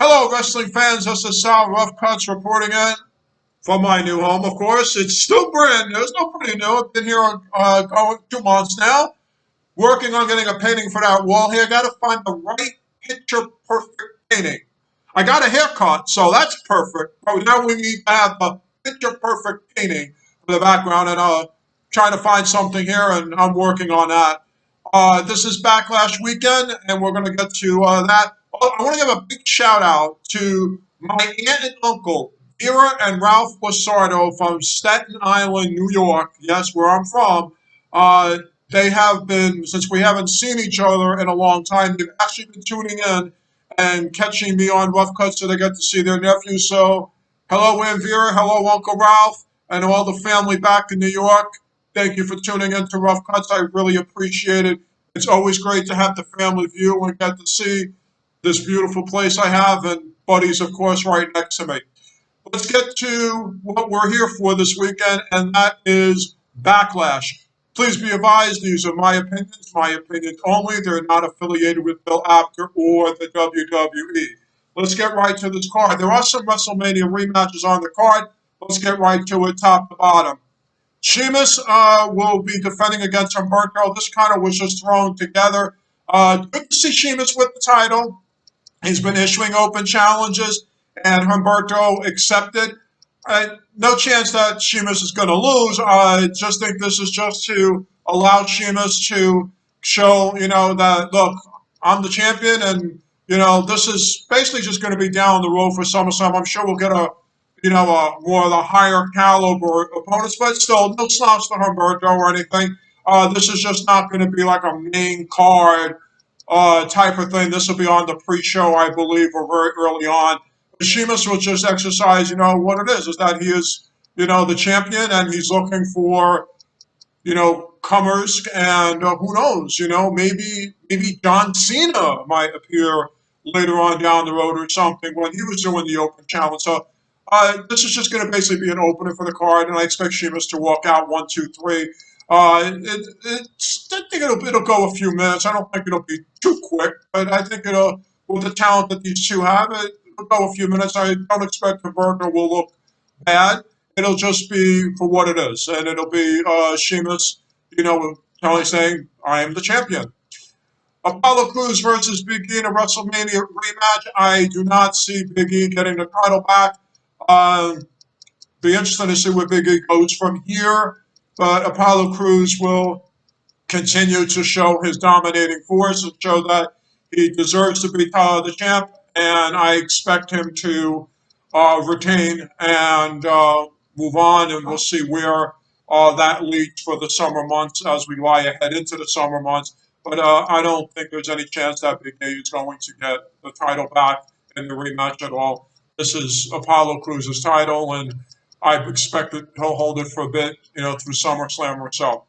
Hello, wrestling fans. This is Sal Rough Cuts reporting in from my new home, of course. It's still brand new. It's not pretty new. I've been here going 2 months now, working on getting a painting for that wall here. Got to find the right picture-perfect painting. I got a haircut, so that's perfect. But now we need to have the picture-perfect painting for the background, and trying to find something here, and I'm working on that. This is Backlash weekend, and we're going to get to that. I want to give a big shout out to my aunt and uncle, Vera and Ralph Lasardo from Staten Island, New York. Yes, where I'm from. Uh, they have been, since we haven't seen each other in a long time, they've actually been tuning in and catching me on Rough Cuts so they get to see their nephew. So, hello, Aunt Vera. Hello, Uncle Ralph, and all the family back in New York. Thank you for tuning in to Rough Cuts. I really appreciate it. It's always great to have the family view and get to see this beautiful place I have, and buddies, of course, right next to me. Let's get to what we're here for this weekend, and that is Backlash. Please be advised, these are my opinions only. They're not affiliated with Bill Apter or the WWE. Let's get right to this card. There are some WrestleMania rematches on the card. Let's get right to it, top to bottom. Sheamus will be defending against Humberto. This kind of was just thrown together. Good to see Sheamus with the title. He's been issuing open challenges, and Humberto accepted. No chance that Sheamus is going to lose. I just think this is just to allow Sheamus to show, that, look, I'm the champion, and, this is basically just going to be down the road for SummerSlam. I'm sure we'll get more of the higher caliber opponents, but still, no slouch to Humberto or anything. This is just not going to be like a main card type of thing. This will be on the pre-show, I believe, or very early on. Sheamus will just exercise, what it is that he is, the champion, and he's looking for, comers, and who knows, maybe John Cena might appear later on down the road or something when he was doing the open challenge. So this is just going to basically be an opener for the card, and I expect Sheamus to walk out 1, 2, 3. I think it'll go a few minutes. I don't think it'll be too quick, but I think with the talent that these two have, it'll go a few minutes. I don't expect the burger will look bad. It'll just be for what it is, and it'll be Sheamus, totally saying, I am the champion. Apollo Crews versus Big E in a WrestleMania rematch. I do not see Big E getting the title back. Be interesting to see where Big E goes from here, but Apollo Crews will continue to show his dominating force and show that he deserves to be the champ, and I expect him to retain and move on, and we'll see where that leads for the summer months as we lie ahead into the summer months. But I don't think there's any chance that Big E is going to get the title back in the rematch at all. This is Apollo Crews' title, and I expect that he'll hold it for a bit, through SummerSlam or so.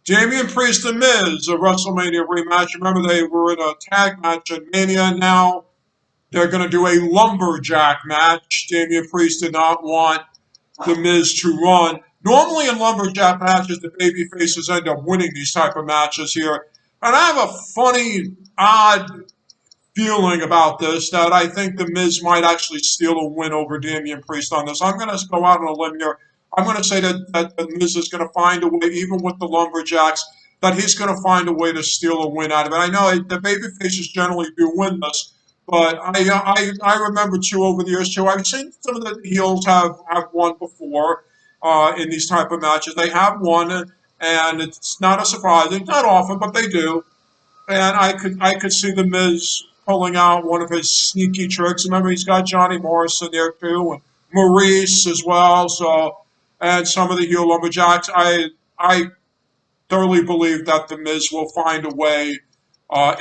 Damian Priest and Miz, a WrestleMania rematch. Remember, they were in a tag match at Mania. Now they're going to do a lumberjack match. Damian Priest did not want the Miz to run. Normally in lumberjack matches, the baby faces end up winning these type of matches here. And I have a funny, odd feeling about this that I think the Miz might actually steal a win over Damian Priest on this. I'm going to go out on a limb here. I'm going to say that the Miz is going to find a way, even with the Lumberjacks, that he's going to find a way to steal a win out of it. I know the babyfaces generally do win this, but I remember, too, over the years, too, I've seen some of the heels have won before in these type of matches. They have won, and it's not a surprise. It's not often, but they do. And I could see the Miz pulling out one of his sneaky tricks. Remember, he's got Johnny Morrison there too, and Maurice as well. So, and some of the heel lumberjacks. I thoroughly believe that the Miz will find a way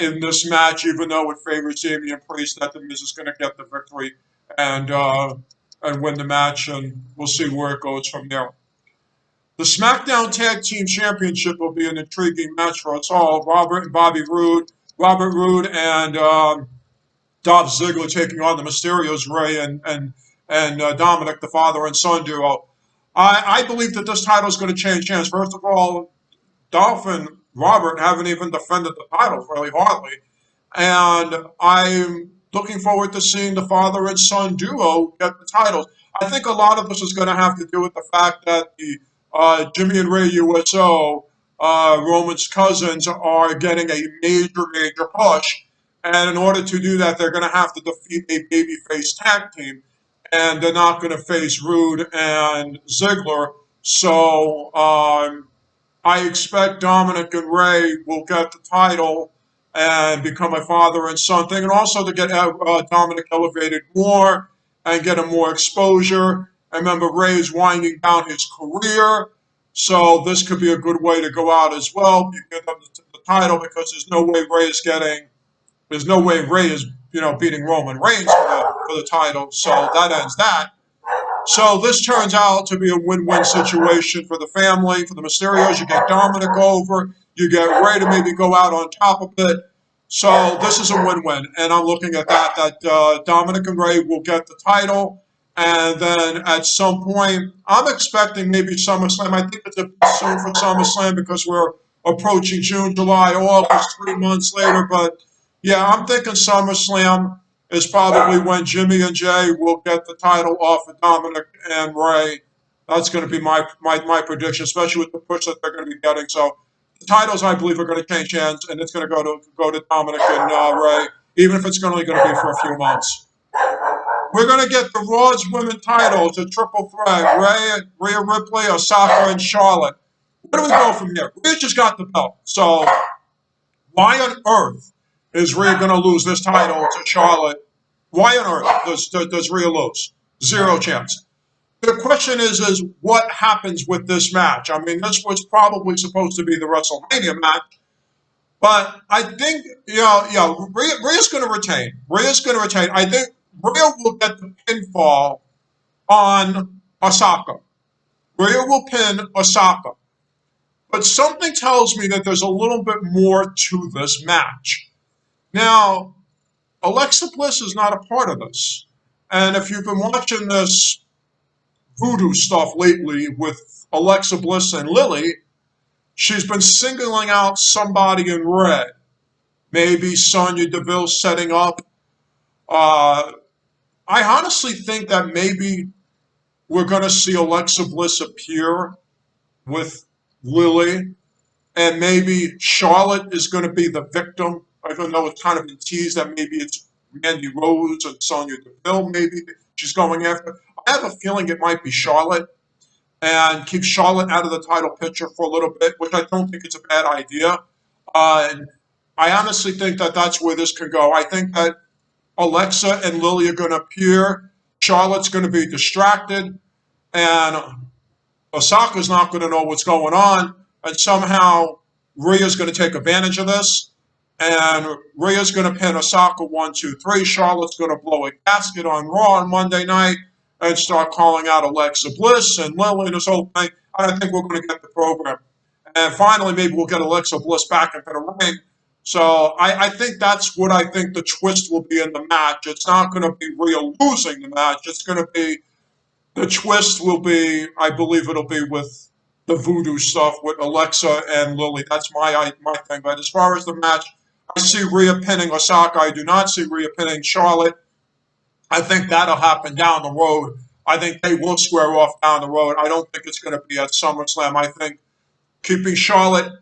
in this match, even though it favors Damian Priest, that the Miz is going to get the victory and win the match, and we'll see where it goes from there. The Smackdown Tag Team Championship will be an intriguing match for us all. Robert Roode and Dolph Ziggler taking on the Mysterios, Ray and Dominic, the father and son duo. I believe that this title is going to change hands. First of all, Dolph and Robert haven't even defended the titles really hardly. And looking forward to seeing the father and son duo get the titles. I think a lot of this is going to have to do with the fact that the Jimmy and Ray USO, Roman's cousins, are getting a major push. And in order to do that, they're going to have to defeat a babyface tag team. And they're not going to face Rude and Ziggler. So I expect Dominic and Ray will get the title and become a father and son thing, and also to get Dominic elevated more and get him more exposure. I remember Ray is winding down his career, so this could be a good way to go out as well. You get them the title because there's no way Ray is beating Roman Reigns for the title, so that ends that. So this turns out to be a win-win situation for the family, for the Mysterios. You get Dominic over, you get Ray to maybe go out on top of it. So this is a win-win, and I'm looking at that Dominic and Ray will get the title, and then at some point, I'm expecting maybe SummerSlam. I think it's a bit soon for SummerSlam because we're approaching June, July, August, 3 months later. But yeah, I'm thinking SummerSlam is probably when Jimmy and Jay will get the title off of Dominic and Ray. That's going to be my prediction, especially with the push that they're going to be getting. So the titles, I believe, are going to change hands, and it's going to go to Dominic and Ray, even if it's only going to be for a few months. We're going to get the Raw's women titles, a triple threat: Rhea Ripley, Osaka, and Charlotte. Where do we go from here? Rhea just got the belt, so why on earth is Rhea going to lose this title to Charlotte? Why on earth does Rhea lose? Zero chance. The question is what happens with this match? I mean, this was probably supposed to be the WrestleMania match, but I think, Rhea's going to retain. Rhea's going to retain. I think Rhea will get the pinfall on Osaka. Rhea will pin Osaka. But something tells me that there's a little bit more to this match. Now, Alexa Bliss is not a part of this. And if you've been watching this voodoo stuff lately with Alexa Bliss and Lily, she's been singling out somebody in red. Maybe Sonya Deville setting up. I honestly think that maybe we're going to see Alexa Bliss appear with Lily, and maybe Charlotte is going to be the victim. Even though it's kind of been teased that maybe it's Mandy Rose and Sonya Deville, maybe she's going after. I have a feeling it might be Charlotte, and keep Charlotte out of the title picture for a little bit, which I don't think it's a bad idea. And I honestly think that that's where this could go. I think that Alexa and Lily are going to appear. Charlotte's going to be distracted, and Osaka's not going to know what's going on, and somehow Rhea's going to take advantage of this, and Rhea's going to pin Osaka 1, 2, 3. Charlotte's going to blow a gasket on Raw on Monday night and start calling out Alexa Bliss and Lily and this whole thing. I think we're going to get the program. And finally, maybe we'll get Alexa Bliss back into the ring. So I think that's what I think the twist will be in the match. It's not going to be Rhea losing the match. It's going to be the twist will be, I believe it'll be with the voodoo stuff with Alexa and Lily. That's my thing. But as far as the match, I see Rhea pinning Osaka. I do not see Rhea pinning Charlotte. I think that'll happen down the road. I think they will square off down the road. I don't think it's going to be at SummerSlam. I think keeping Charlotte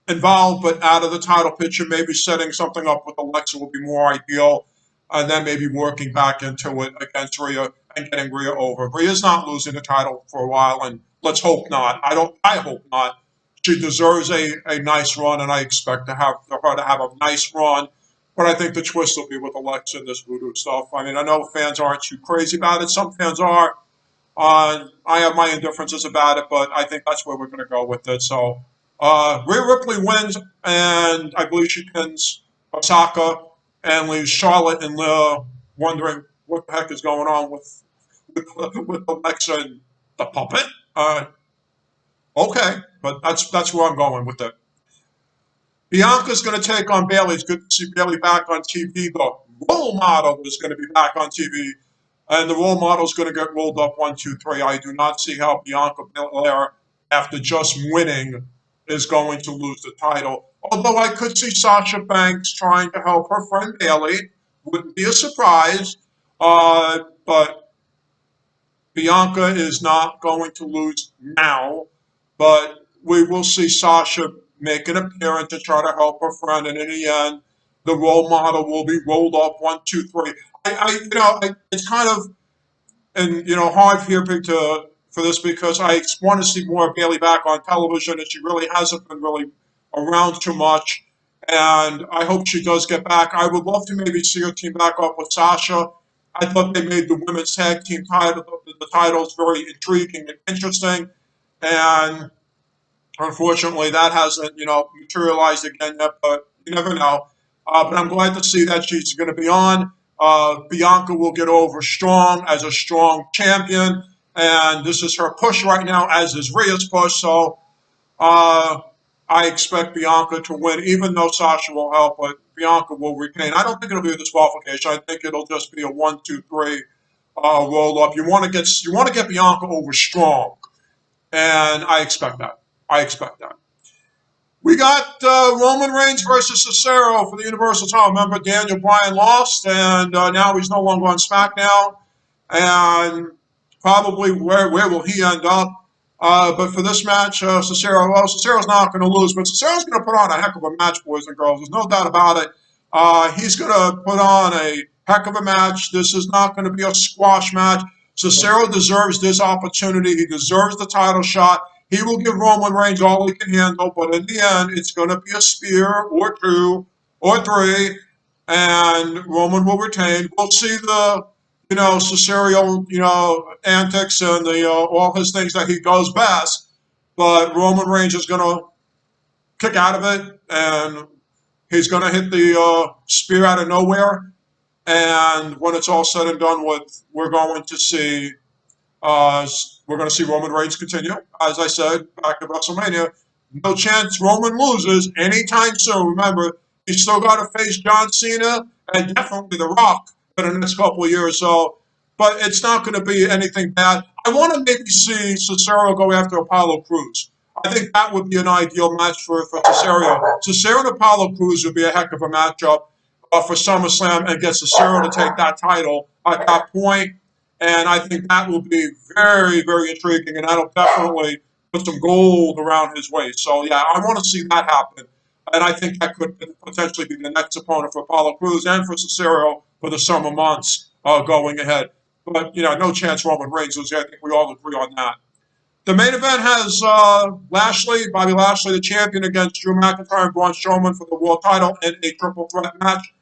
involved but out of the title picture, maybe setting something up with Alexa will be more ideal, and then maybe working back into it against Rhea and getting Rhea over. Rhea's not losing the title for a while, and let's hope not. I hope not. She deserves a nice run, and I expect her to have a nice run. But I think the twist will be with Alexa and this voodoo stuff. I mean, I know fans aren't too crazy about it. Some fans are. I have my indifferences about it, but I think that's where we're going to go with it. So Rhea Ripley wins, and I believe she pins Osaka and leaves Charlotte and wondering what the heck is going on with Alexa and the puppet. Okay, but that's where I'm going with it. Bianca's going to take on Bayley. It's good to see Bayley back on TV. The role model is going to be back on TV, and the role model is going to get rolled up 1, 2, 3. I do not see how Bianca Belair, after just winning, is going to lose the title. Although I could see Sasha Banks trying to help her friend Bayley Wouldn't be a surprise, but Bianca is not going to lose now. But we will see Sasha make an appearance to try to help her friend, and in the end, the role model will be rolled up 1, 2, 3. It's kind of and hard here to for this because I want to see more of Bailey back on television, and she really hasn't been really around too much. And I hope she does get back. I would love to maybe see her team back up with Sasha. I thought they made the women's tag team title, the titles, very intriguing and interesting. And unfortunately, that hasn't, materialized again yet, but you never know. But I'm glad to see that she's going to be on. Bianca will get over strong as a strong champion, and this is her push right now, as is Rhea's push. So uh, I expect Bianca to win, even though Sasha will help, but Bianca will retain. I don't think it'll be a disqualification. I think it'll just be a 1, 2, 3 roll up. You want to get Bianca over strong, and I expect that. I expect that. We got Roman Reigns versus Cesaro for the Universal title. Remember, Daniel Bryan lost, and now he's no longer on SmackDown. And probably where will he end up? But for this match, Cesaro's not going to lose, but Cesaro's going to put on a heck of a match, boys and girls. There's no doubt about it. He's going to put on a heck of a match. This is not going to be a squash match. Cesaro deserves this opportunity. He deserves the title shot. He will give Roman Reigns all he can handle, but in the end, it's going to be a spear or two or three, and Roman will retain. We'll see the Cesaro, antics and the all his things that he does best. But Roman Reigns is going to kick out of it, and he's going to hit the spear out of nowhere. And when it's all said and done with, uh, we're going to see Roman Reigns continue. As I said back at WrestleMania, no chance Roman loses anytime soon. Remember, he's still got to face John Cena and definitely The Rock in the next couple of years. So, but it's not going to be anything bad. I want to maybe see Cesaro go after Apollo Crews. I think that would be an ideal match for Cesaro. Cesaro and Apollo Crews would be a heck of a matchup for SummerSlam and get Cesaro to take that title at that point. And I think that will be very, very intriguing, and that'll definitely put some gold around his waist. So, yeah, I want to see that happen. And I think that could potentially be the next opponent for Apollo Crews and for Cesaro for the summer months going ahead. But, no chance Roman Reigns loses. I think we all agree on that. The main event has Bobby Lashley, the champion, against Drew McIntyre and Braun Strowman for the world title in a triple threat match.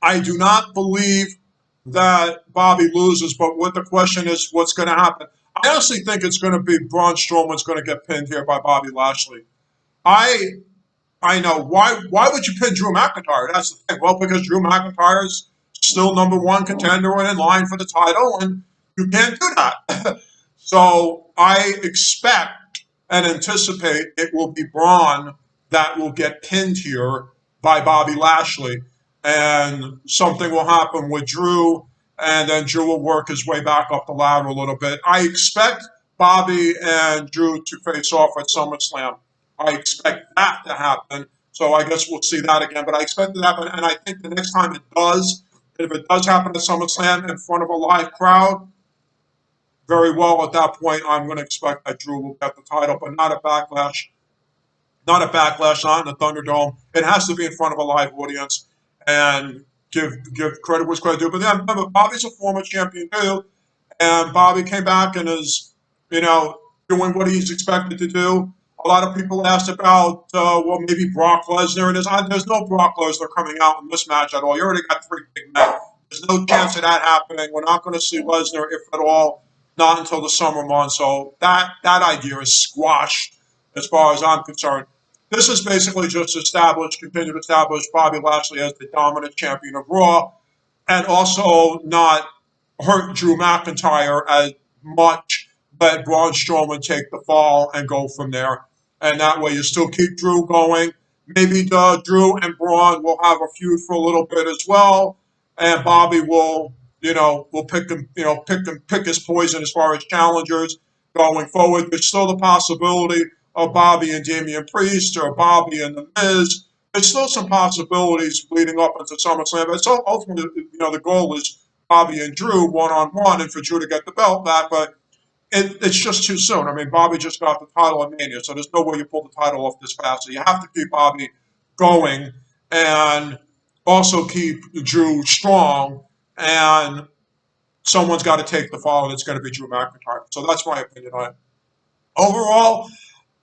I do not believe that Bobby loses, but what the question is, what's going to happen? I honestly think it's going to be Braun Strowman's going to get pinned here by Bobby Lashley. I I know. Why would you pin Drew McIntyre? That's the thing. Well, because Drew McIntyre's still number one contender and in line for the title, and you can't do that. So I expect and anticipate it will be Braun that will get pinned here by Bobby Lashley. And something will happen with Drew, and then Drew will work his way back up the ladder a little bit. I expect Bobby and Drew to face off at SummerSlam. I expect that to happen. So I guess we'll see that again. But I expect it to happen. And I think the next time it does, if it does happen at SummerSlam in front of a live crowd, very well at that point, I'm going to expect that Drew will get the title, but not a Backlash. Not a Backlash, not in the Thunderdome. It has to be in front of a live audience and give credit what's credit due. But then remember, Bobby's a former champion too, and Bobby came back and is, doing what he's expected to do. A lot of people asked about, well, maybe Brock Lesnar. And there's no Brock Lesnar coming out in this match at all. You already got three big men. There's no chance of that happening. We're not going to see Lesnar, if at all, not until the summer months. So that idea is squashed as far as I'm concerned. This is basically just continue to establish Bobby Lashley as the dominant champion of Raw, and also not hurt Drew McIntyre as much, let Braun Strowman take the fall and go from there. And that way you still keep Drew going. Maybe Drew and Braun will have a feud for a little bit as well, and Bobby will pick his poison as far as challengers going forward. There's still the possibility of Bobby and Damian Priest or Bobby and The Miz there's still some possibilities leading up into SummerSlam. But so ultimately, the goal is Bobby and Drew one-on-one, and for Drew to get the belt back. But it's just too soon. I mean, Bobby just got the title in Mania, so there's no way you pull the title off this fast. So you have to keep Bobby going and also keep Drew strong. And someone's got to take the fall, and it's going to be Drew McIntyre. So that's my opinion on it. Overall,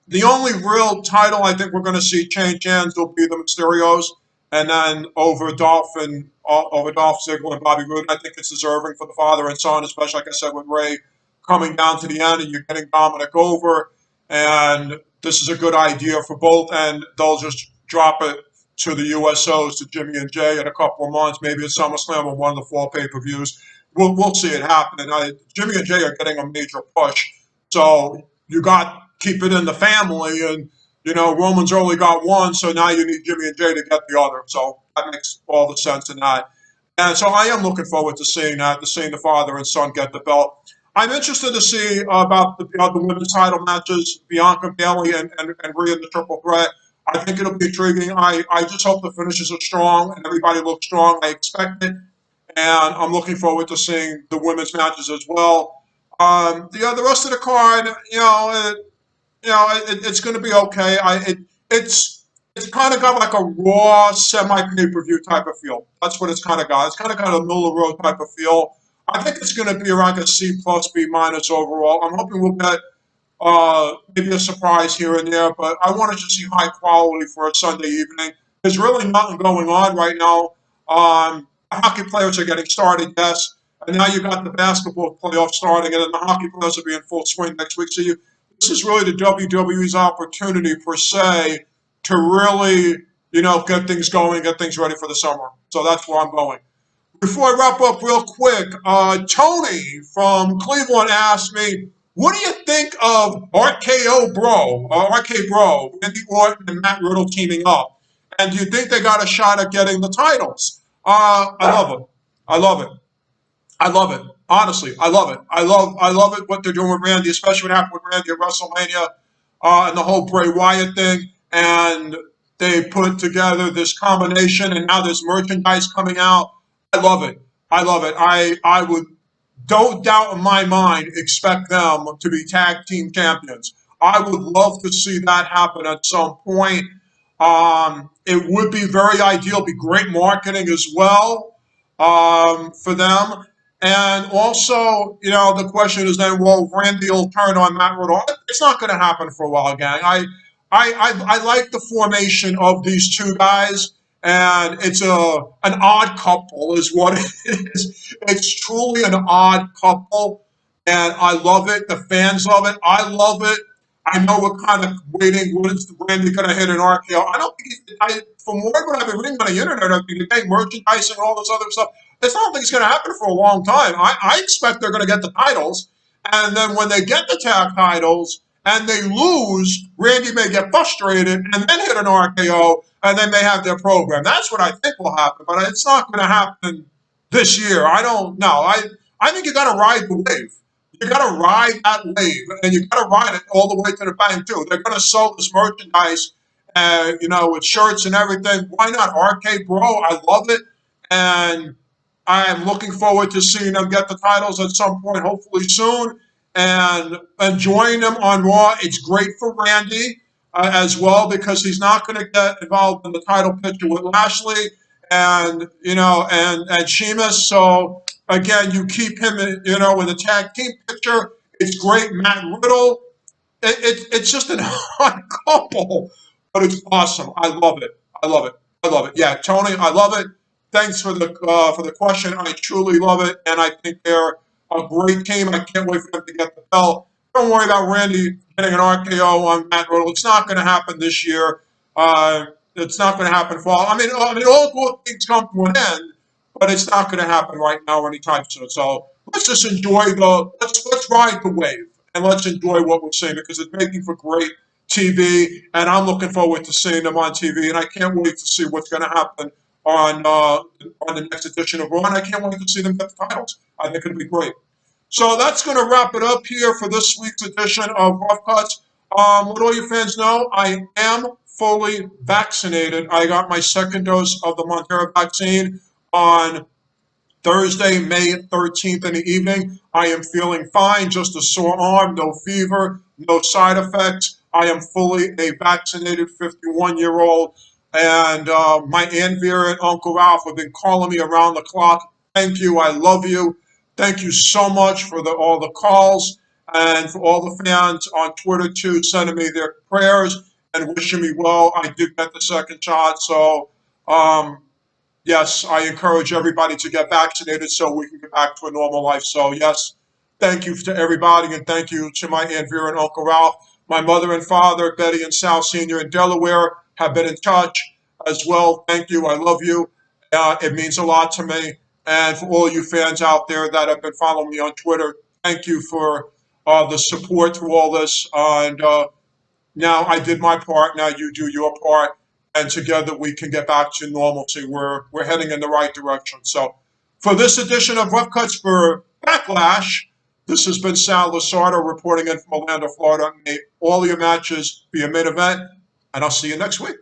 the only real title I think we're going to see change hands will be the Mysterios, and then over Dolph Ziggler and Bobby Roode. I think it's deserving for the father and son, especially like I said with Ray coming down to the end, and you're getting Dominic over, and this is a good idea for both, and they'll just drop it to the USOs, to Jimmy and Jay in a couple of months, maybe at SummerSlam or one of the fall pay-per-views. We'll see it happen. And Jimmy and Jay are getting a major push, so you got keep it in the family, and Roman's only got one, so now you need Jimmy and Jay to get the other. So that makes all the sense in that. And so I am looking forward to seeing that, to seeing the father and son get the belt. I'm interested to see about the women's title matches, Bianca, Bayley, and Rhea in the triple threat. I think it'll be intriguing. I just hope the finishes are strong and everybody looks strong. I expect it. And I'm looking forward to seeing the women's matches as well. The rest of the card, it's going to be okay. It's kind of got like a raw semi pay per view type of feel. That's what it's kind of got. It's kind of got a middle of the road type of feel. I think it's going to be around a C plus B minus overall. I'm hoping we'll get maybe a surprise here and there, but I wanted to see high quality for a Sunday evening. There's really nothing going on right now. Hockey players are getting started, yes, and now you got the basketball playoffs starting, and then the hockey players will be in full swing next week. So this is really the WWE's opportunity per se to really, get things going, get things ready for the summer. So that's where I'm going. Before I wrap up real quick, Tony from Cleveland asked me, what do you think of RK Bro, Randy Orton and Matt Riddle teaming up? And do you think they got a shot at getting the titles? I love it. I love it. I love it. Honestly, I love it. I love it what they're doing with Randy, especially what happened with Randy at WrestleMania, and the whole Bray Wyatt thing. And they put together this combination, and now there's merchandise coming out. I love it. I love it. I would, don't doubt in my mind, expect them to be tag team champions. I would love to see that happen at some point. It would be very ideal, be great marketing as well, for them. And also, the question is then, well, Randy will turn on Matt Riddle. It's not going to happen for a while, gang. I like the formation of these two guys, and it's an odd couple, is what it is. It's truly an odd couple, and I love it. The fans love it. I love it. I know we're kind of waiting. What is Randy going to hit an RKO? I don't think from what I've been reading on the internet, I think they merchandise and all this other stuff. I don't think it's going to happen for a long time. I expect they're going to get the titles, and then when they get the tag titles and they lose, Randy may get frustrated and then hit an RKO, and then they have their program. That's what I think will happen, but it's not going to happen this year. I don't know. I think you got to ride the wave. You got to ride that wave, and you got to ride it all the way to the bank too. They're going to sell this merchandise, with shirts and everything. Why not? RK Bro, I love it, and I am looking forward to seeing them get the titles at some point, hopefully soon, and enjoying them on Raw. It's great for Randy as well because he's not going to get involved in the title picture with Lashley and Sheamus. So again, you keep him in the tag team picture. It's great. Matt Riddle. It's just an odd couple, but it's awesome. I love it. I love it. I love it. Yeah, Tony, I love it. Thanks for the question. I truly love it, and I think they're a great team. I can't wait for them to get the belt. Don't worry about Randy getting an RKO on Matt Riddle. It's not going to happen this year. It's not going to happen fall. All good things come to an end, but it's not going to happen right now or anytime soon. So let's just enjoy let's ride the wave and let's enjoy what we're seeing because it's making for great TV, and I'm looking forward to seeing them on TV, and I can't wait to see what's going to happen on the next edition of Raw, and I can't wait to see them get the titles. I think it'll be great. So that's going to wrap it up here for this week's edition of Rough Cuts. Let all your fans know I am fully vaccinated. I got my second dose of the Montero vaccine on Thursday, May 13th in the evening. I am feeling fine, just a sore arm, no fever, no side effects. I am fully a vaccinated 51-year-old. And my Aunt Vera and Uncle Ralph have been calling me around the clock. Thank you. I love you. Thank you so much for all the calls and for all the fans on Twitter, too, sending me their prayers and wishing me well. I did get the second shot. So, yes, I encourage everybody to get vaccinated so we can get back to a normal life. So, yes, thank you to everybody, and thank you to my Aunt Vera and Uncle Ralph. My mother and father, Betty and Sal Sr. in Delaware, have been in touch as well. Thank you. I love you. It means a lot to me. And for all you fans out there that have been following me on Twitter, thank you for the support through all this. And now I did my part. Now you do your part, and together we can get back to normalcy. We're heading in the right direction. So, for this edition of Rough Cuts for Backlash, this has been Sal Lasardo reporting in from Orlando, Florida. May all your matches be a main event, and I'll see you next week.